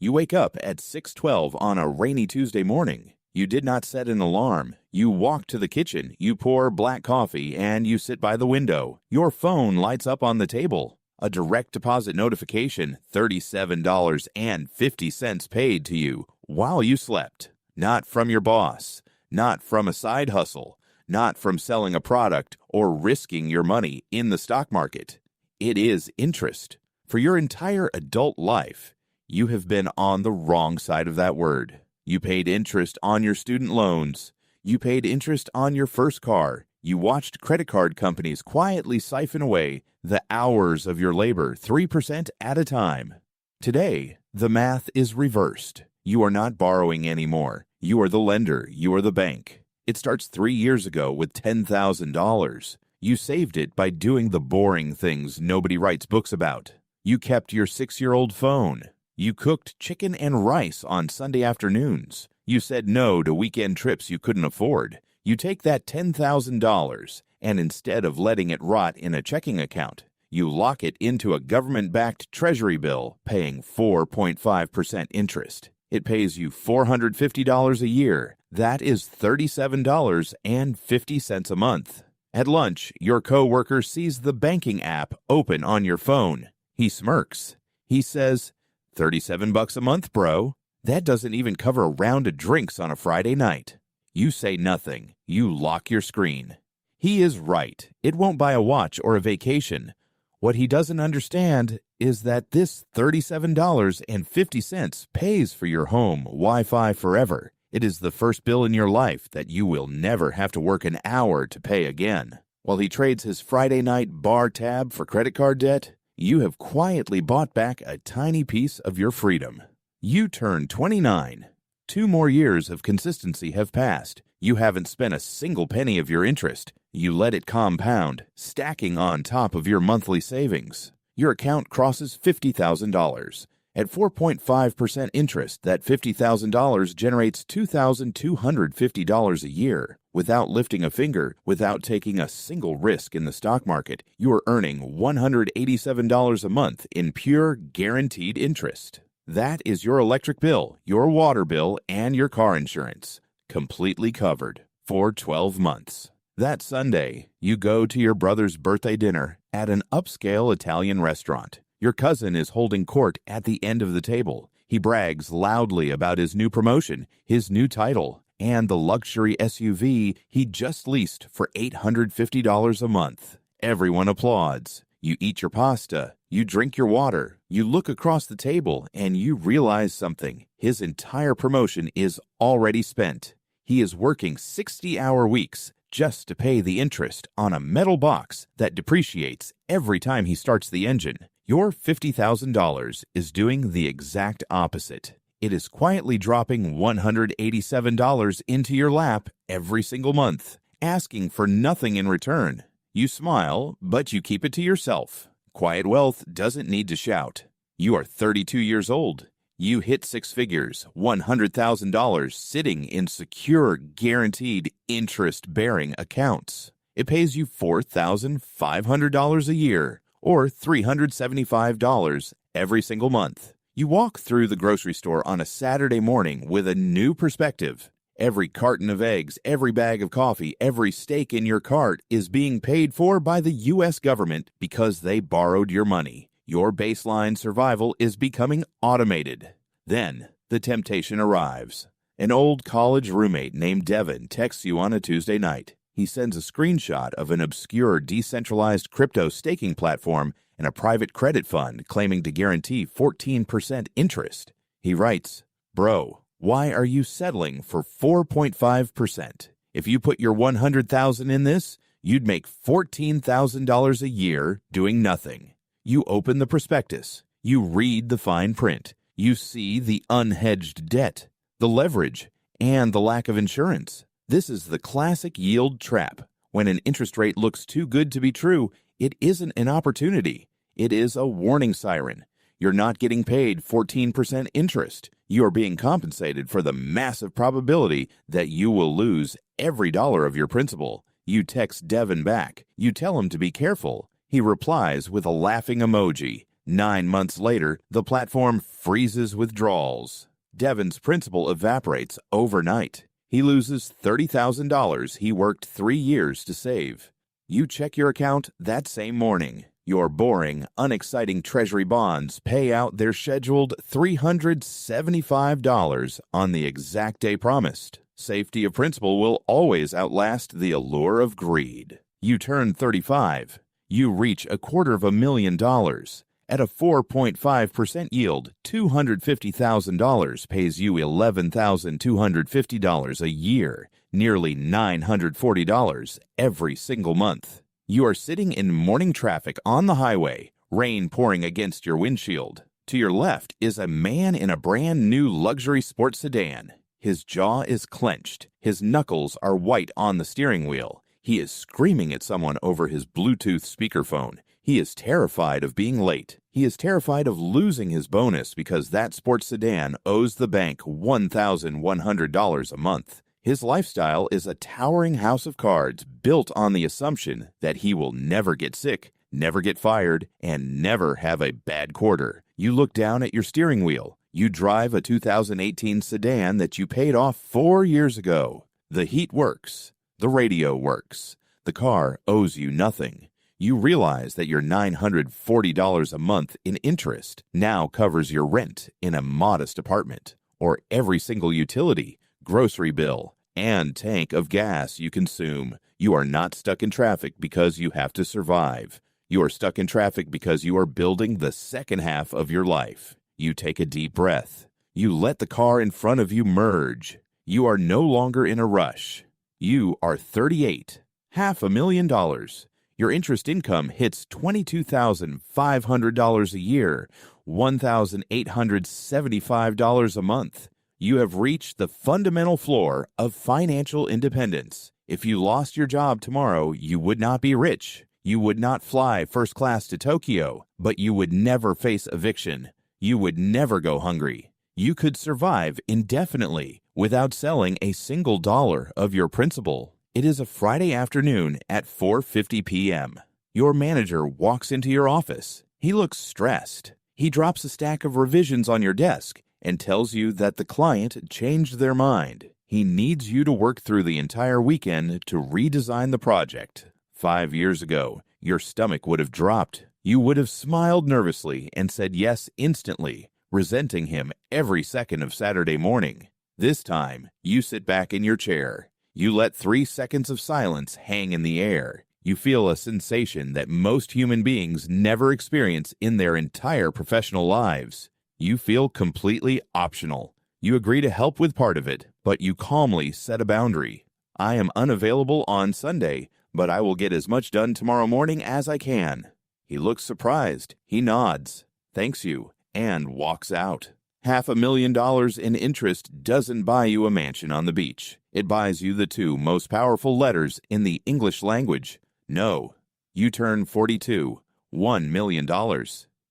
You wake up at 6:12 on a rainy Tuesday morning. You did not set an alarm. You walk to the kitchen, you pour black coffee, and you sit by the window. Your phone lights up on the table. A direct deposit notification, $37.50 paid to you while you slept. Not from your boss, not from a side hustle, not from selling a product or risking your money in the stock market. It is interest. For your entire adult life, you have been on the wrong side of that word. You paid interest on your student loans. You paid interest on your first car. You watched credit card companies quietly siphon away the hours of your labor 3% at a time. Today, the math is reversed. You are not borrowing anymore. You are the lender. You are the bank. It starts 3 years ago with $10,000. You saved it by doing the boring things nobody writes books about. You kept your 6-year-old phone. You cooked chicken and rice on Sunday afternoons. You said no to weekend trips you couldn't afford. You take that $10,000 and instead of letting it rot in a checking account, you lock it into a government-backed Treasury bill paying 4.5% interest. It pays you $450 a year. That is $37.50 a month. At lunch, your coworker sees the banking app open on your phone. He smirks. He says, $37 a month, bro. That doesn't even cover a round of drinks on a Friday night. You say nothing. You lock your screen. He is right. It won't buy a watch or a vacation. What he doesn't understand is that this $37.50 pays for your home Wi-Fi forever. It is the first bill in your life that you will never have to work an hour to pay again. While he trades his Friday night bar tab for credit card debt, you have quietly bought back a tiny piece of your freedom. You turn 29. 2 more years of consistency have passed. You haven't spent a single penny of your interest. You let it compound, stacking on top of your monthly savings. Your account crosses $50,000. At 4.5% interest, that $50,000 generates $2,250 a year. Without lifting a finger, without taking a single risk in the stock market, you are earning $187 a month in pure guaranteed interest. That is your electric bill, your water bill, and your car insurance, completely covered for 12 months. That Sunday, you go to your brother's birthday dinner at an upscale Italian restaurant. Your cousin is holding court at the end of the table. He brags loudly about his new promotion, his new title, and the luxury SUV he just leased for $850 a month. Everyone applauds. You eat your pasta. You drink your water. You look across the table and you realize something. His entire promotion is already spent. He is working 60-hour weeks just to pay the interest on a metal box that depreciates every time he starts the engine. Your $50,000 is doing the exact opposite. It is quietly dropping $187 into your lap every single month, asking for nothing in return. You smile, but you keep it to yourself. Quiet wealth doesn't need to shout. You are 32 years old. You hit 6 figures, $100,000 sitting in secure, guaranteed, interest-bearing accounts. It pays you $4,500 a year, or $375 every single month. You walk through the grocery store on a Saturday morning with a new perspective. Every carton of eggs, every bag of coffee, every steak in your cart is being paid for by the U.S. government because they borrowed your money. Your baseline survival is becoming automated. Then, the temptation arrives. An old college roommate named Devin texts you on a Tuesday night. He sends a screenshot of an obscure decentralized crypto staking platform and a private credit fund claiming to guarantee 14% interest. He writes, "Bro, why are you settling for 4.5%? If you put your $100,000 in this, you'd make $14,000 a year doing nothing." You open the prospectus. You read the fine print. You see the unhedged debt, the leverage, and the lack of insurance. This is the classic yield trap. When an interest rate looks too good to be true, it isn't an opportunity. It is a warning siren. You're not getting paid 14% interest. You are being compensated for the massive probability that you will lose every dollar of your principal. You text Devin back. You tell him to be careful. He replies with a laughing emoji. 9 months later, the platform freezes withdrawals. Devin's principal evaporates overnight. He loses $30,000 he worked 3 years to save. You check your account that same morning. Your boring, unexciting Treasury bonds pay out their scheduled $375 on the exact day promised. Safety of principal will always outlast the allure of greed. You turn 35. You reach $250,000. At a 4.5% yield, $250,000 pays you $11,250 a year, nearly $940 every single month. You are sitting in morning traffic on the highway, rain pouring against your windshield. To your left is a man in a brand new luxury sports sedan. His jaw is clenched. His knuckles are white on the steering wheel. He is screaming at someone over his Bluetooth speakerphone. He is terrified of being late. He is terrified of losing his bonus because that sports sedan owes the bank $1,100 a month. His lifestyle is a towering house of cards built on the assumption that he will never get sick, never get fired, and never have a bad quarter. You look down at your steering wheel. You drive a 2018 sedan that you paid off 4 years ago. The heat works. The radio works. The car owes you nothing. You realize that your $940 a month in interest now covers your rent in a modest apartment, or every single utility, grocery bill, and tank of gas you consume. You are not stuck in traffic because you have to survive. You are stuck in traffic because you are building the second half of your life. You take a deep breath. You let the car in front of you merge. You are no longer in a rush. You are 38, $500,000. Your interest income hits $22,500 a year, $1,875 a month. You have reached the fundamental floor of financial independence. If you lost your job tomorrow, you would not be rich. You would not fly first class to Tokyo, but you would never face eviction. You would never go hungry. You could survive indefinitely without selling a single dollar of your principal. It is a Friday afternoon at 4:50 p.m. Your manager walks into your office. He looks stressed. He drops a stack of revisions on your desk and tells you that the client changed their mind. He needs you to work through the entire weekend to redesign the project. 5 years ago, your stomach would have dropped. You would have smiled nervously and said yes instantly, resenting him every second of Saturday morning. This time, you sit back in your chair. You let 3 seconds of silence hang in the air. You feel a sensation that most human beings never experience in their entire professional lives. You feel completely optional. You agree to help with part of it, but you calmly set a boundary. I am unavailable on Sunday, but I will get as much done tomorrow morning as I can. He looks surprised. He nods, thanks you, and walks out. $500,000 in interest doesn't buy you a mansion on the beach. It buys you the 2 most powerful letters in the English language. No. You turn 42. $1 million.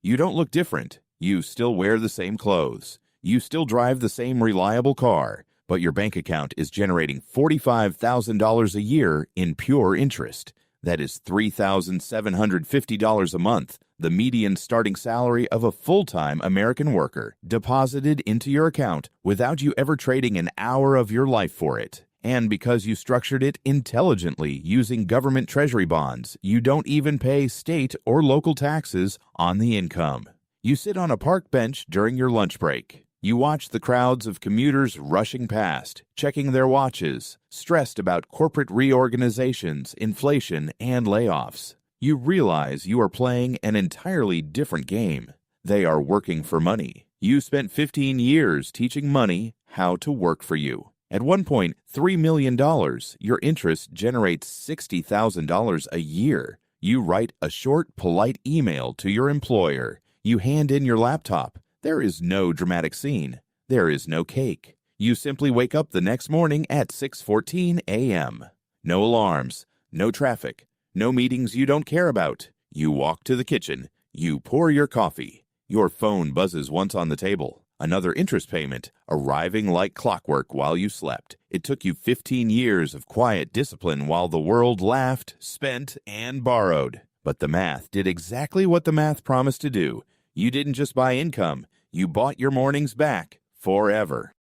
You don't look different. You still wear the same clothes. You still drive the same reliable car, but your bank account is generating $45,000 a year in pure interest. That is $3,750 a month, the median starting salary of a full-time American worker, deposited into your account without you ever trading an hour of your life for it. And because you structured it intelligently using government Treasury bonds, you don't even pay state or local taxes on the income. You sit on a park bench during your lunch break. You watch the crowds of commuters rushing past, checking their watches, stressed about corporate reorganizations, inflation, and layoffs. You realize you are playing an entirely different game. They are working for money. You spent 15 years teaching money how to work for you. At one point, $3 million, your interest generates $60,000 a year. You write a short, polite email to your employer. You hand in your laptop. There is no dramatic scene. There is no cake. You simply wake up the next morning at 6:14 a.m. No alarms, no traffic, no meetings you don't care about. You walk to the kitchen. You pour your coffee. Your phone buzzes once on the table. Another interest payment, arriving like clockwork while you slept. It took you 15 years of quiet discipline while the world laughed, spent, and borrowed. But the math did exactly what the math promised to do. You didn't just buy income, you bought your mornings back forever.